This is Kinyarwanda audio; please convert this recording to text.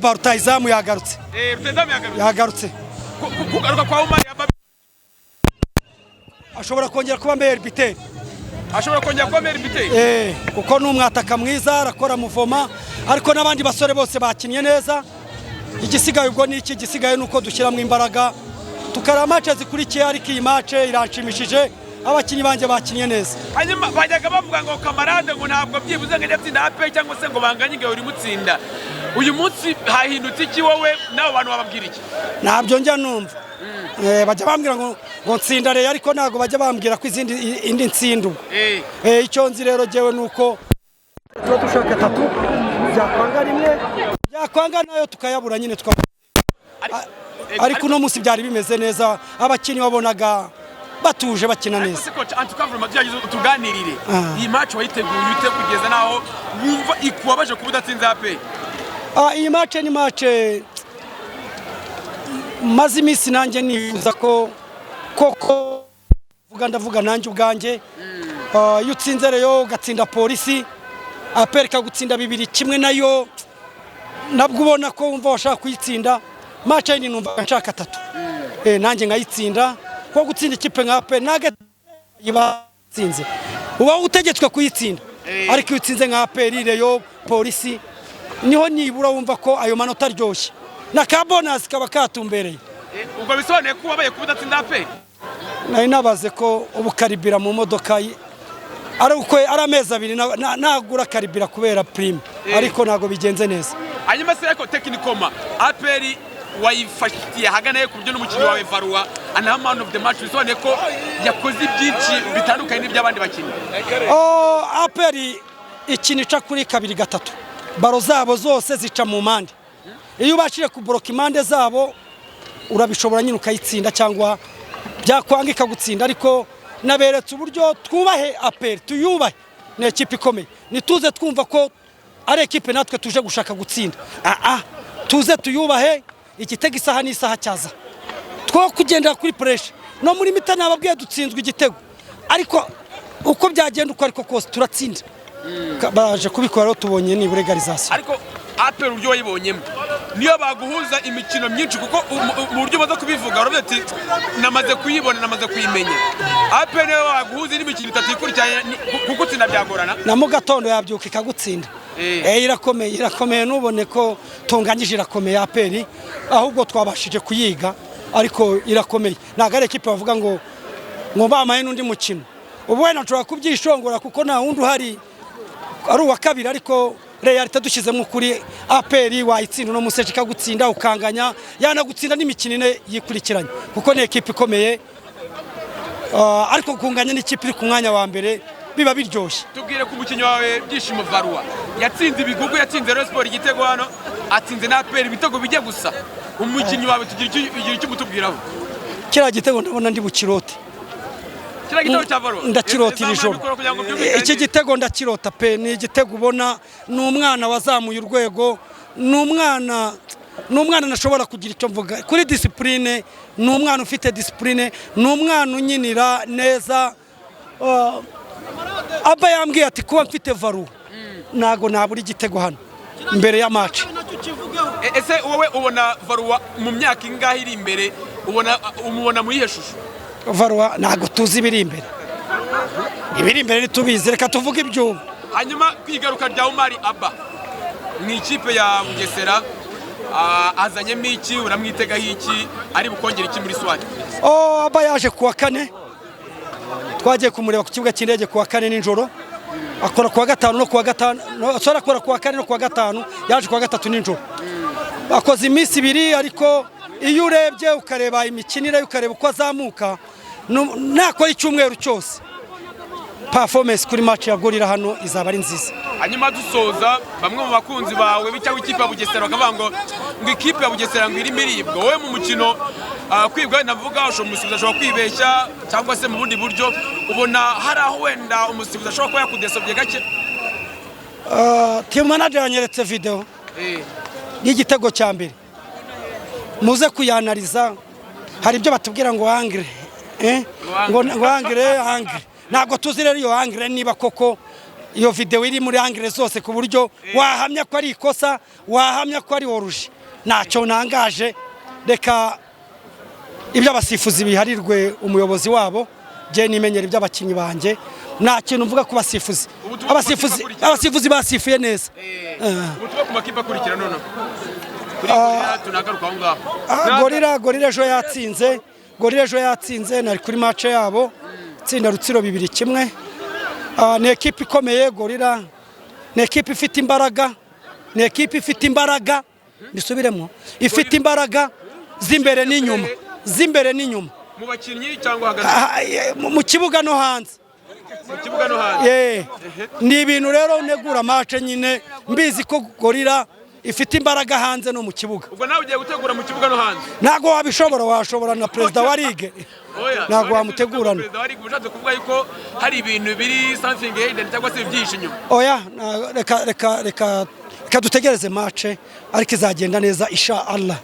Rutahizamu yagarutse. Rutahizamu yagarutse. Kugaruka kwa Omar ashobora kongera kuba meilleur buteur. Ashobora kongera kuba meilleur buteur. Kuko n'umwataka mwiza arakora muvoma ariko nabandi basore bose bakinye neza. Igisigaye ubwo ni iki gisigaye nuko dushyiramo imbaraga. Tukara match zikurikiye ariko iyi match iranshimishije. Abakinyi banje bakinye neza. Hanyuma bajyaga bavuga ngo kamarade ngo ntabwo byibuze ngo yatsinda AP cyangwa se ngo banganye ngo uri mutsinda. Uyu munsi hahindutse iki wowe nabo bantu bababwira iki? Ntabyo njya numva. Bajya bambwira ngo ntsinda re ariko ntago bajya bambwira ko indi ntsindu. Icyo nzi rero jewe nuko tuba dushaka 3 byakwanga rimwe byakwanga nayo tukayabura nyine ariko no munsi byari bimeze neza abakinyi wabonaga batuje bakina neza. Ese coach antukavruma byagize utuganirire. Iyi match wayiteguye ute kugeza naho wumva ikubabaje kubudatsinza AP? Iyi match ni match maze iminsi nanjye nifuza ko koko ndavuga nanjye ubwanjye iyo utsinze rero ugatsinda polisi apereka gutsinda 2 kimwe nayo nabwo ubona ko wumva washaka kuyitsinda match ni numva nshaka 3 nanjye ngayitsinda ko gutsinda ikipe nka AP nage yibatsinze uba utegetswe kuyitsinda ariko iyo utsinze nka AP rireyo polisi niho nibura wumva ko ayo manota aryoshye na ka bonus kaba katumbereye. Ubwo bisobanuye ko wabaye kubudatsinda AP? Nari nabaze ko ubukaribira mu modoka ari uko ari amezi 2 nagura karibira kubera prime ariko nago bigenze neza. Hanyuma se ariko technicoma APR wayifashitiye haganaye ku buryo n'umukinnyi wawe Varua ana man of the match bisobanuye ko yakoze byinshi bitandukanye n'iby'abandi bakinnyi. APR ikinica kuri 2-3 baro zabo zose zica mu mande. Iyo ubashije kubloka imande zabo urabishobora nyine ukayitsinda cyangwa byakwangika gutsinda ariko naberetse uburyo twubahe APR tuyubahe ne equipe ikomeye nituze twumva ko ari equipe natwe tuje gushaka gutsinda tuze tuyubahe igitego isaha n'isaha cyaza two kugendera kuri pressure no muri mita nababwiye dutsinzwe igitego ariko uko byagenda uko ariko kose turatsinda baje kubikora rero tubonye ni buregalization ariko APR uryo wayibonyemo niyo baguhuza imikino myinshi kuko mu buryo baza kubivuga urabye ati namaze kuyibona namaze kuyimenya APR niyo baguhuza n'imikino 3 ikurikiranye kuko utsinda byagorana na mu gatondo yabyuka ikagutsinda irakomeye nubone ko tunganyije irakomeye APR ahubwo twabashije kuyiga ariko irakomeye naga ari equipe bavuga ngo bamaye n'undi mukino ubu wena nshobora kubyishongora kuko nta wundi uhari ari uwa kabiri ariko realite dushyizemo kuri APR wayitsinda no museje kagutsinda ukanganya yanagutsinda n'imikino ine yikurikiranye kuko ni equipe ikomeye ariko kunganya n'ikipe iri ku mwanya wa mbere biba biryoshye. Tubwire ku mukinyi wawe byishimo Varua yatsinze ibigugu yatsinze Rayon Sport igitego hano atsinze na APR ibitego bijye gusa umukinyi wawe tugira icyo mutubwiraho. Kira gitego ndabona ndi bukirote kira gitego cya Varua ndakirota ijoro iki gitego ndakirota pe ni igitego ubona n'umwana wazamuye urwego n'umwana nashobora kugira icyo mvuga kuri discipline n'umwana ufite discipline n'umwana unyinira neza aba yambwiye ati kuba mfite Varua nago naburi igitego hano imbere ya match. Ese wowe ubona Varua mu myaka ingahe iri imbere umubona muri yeshusho? Varua nago tuzi ibiri imbere nitubizi reka tuvuge ibyo. Hanyuma kwigaruka rya Omar Abba ni ikipe ya Bugesera azanyemo iki uramwitega iki ari bukongera iki muri Swati? Abba yaje kuwa 4 twagiye kumureba ku kibuga cy'indege kuwa 4 ninjoro akora kuwa 5 no kuwa 5 akora kuwa 4 no kuwa 5 yaje kuwa 3 ninjoro akoze iminsi 2 ariko iyo urebye ukareba imikinire ukareba uko azamuka nakora icyumweru cyose performance kuri match ya Gorira hano izaba ari nziza. Hanyuma dusoza bamwe mu bakunzi bawe bicyaho ikipe ya Bugesera bakavuga ngo ikipe ya Bugesera ngo iri miribwa wowe mu mukino kwibwa navuga umusifuzi ashobora kwibeshya cyangwa se mu bundi buryo ubona hari aho wenda umusifuzi ashobora kuba yakudesobye gake? Team manager yanyeretse video y'igitego cya mbere muze kuyanaliza hari ibyo batubwira ngo angre ngo angre ntabwo tuzi rero iyo angre niba koko iyo video iri muri angire zose ku buryo wahamya ko ari ikosa, wahamya ko ari oruje. Ntacyo nangaje, reka ibyo abasifuzi biharirwe umuyobozi wabo, je nimenyera ibyo abakinyi banje. Nta kintu mvuga ku basifuzi. Abasifuzi basifuye neza. Ubutumwa ku makipe akurikira none. Kuri Gorilla tunagaruka aho ngaho. Gorilla ejo yatsinze. Gorilla ejo yatsinze nari kuri match yabo. Tsinda Rutsiro 2-1. Ni ekipe ikomeye Gorilla. Ni ekipe ifite imbaraga. Ni ekipe ifite imbaraga. Bisubiremo. Ifite imbaraga z'imbere n'inyuma. Z'imbere n'inyuma. Mu bakinnyi cyangwa hagati? Mu kibuga no hanze. Mu kibuga no hanze. Ni ibintu rero negura match nyine mbizi ko Gorilla ifite imbaraga hanze no mu kibuga. Ubwo nawe ugiye gutegura mu kibuga no hanze? Nago wabishobora, washobora na president wa ligue. Nago wamutegurana. President wa ligue ushatse kuvuga yuko hari ibintu biri something hidden cyangwa se byinshi inyuma. Oya, reka dutegereze match ariko izagenda neza insha Allah.